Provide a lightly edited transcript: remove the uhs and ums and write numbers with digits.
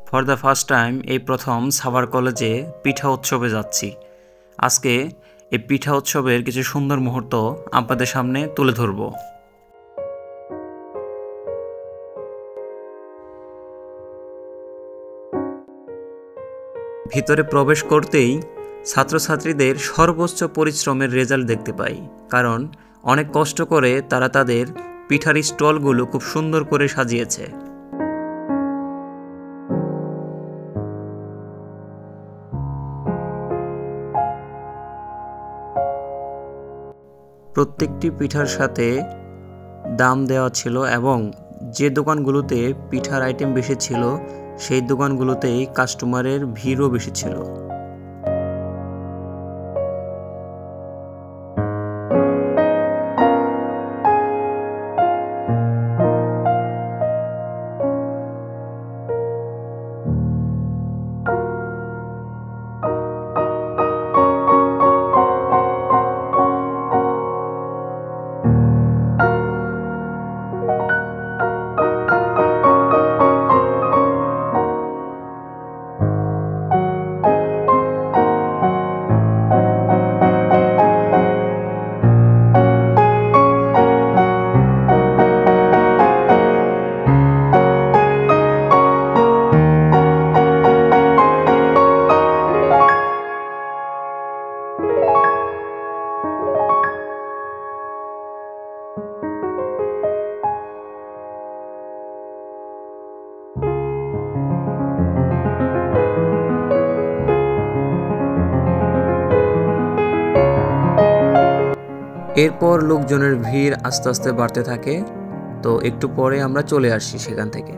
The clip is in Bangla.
ফর দ্য ফার্স্ট টাইম এই প্রথম সাভার কলেজে পিঠা উৎসবে যাচ্ছি। আজকে এই পিঠা উৎসবের কিছু সুন্দর মুহূর্ত আপনাদের সামনে তুলে ধরব। ভিতরে প্রবেশ করতেই ছাত্রছাত্রীদের সর্বোচ্চ পরিশ্রমের রেজাল্ট দেখতে পাই, কারণ অনেক কষ্ট করে তারা তাদের পিঠার স্টলগুলো খুব সুন্দর করে সাজিয়েছে। প্রত্যেকটি পিঠার সাথে দাম দেওয়া ছিল এবং যে দোকানগুলোতে পিঠার আইটেম বেশি ছিল সেই দোকানগুলোতেই কাস্টমারের ভিড়ও বেশি ছিল। এরপর লোকজনের ভিড় আস্তে আস্তে বাড়তে থাকে, তো একটু পরে আমরা চলে আসি সেখান থেকে।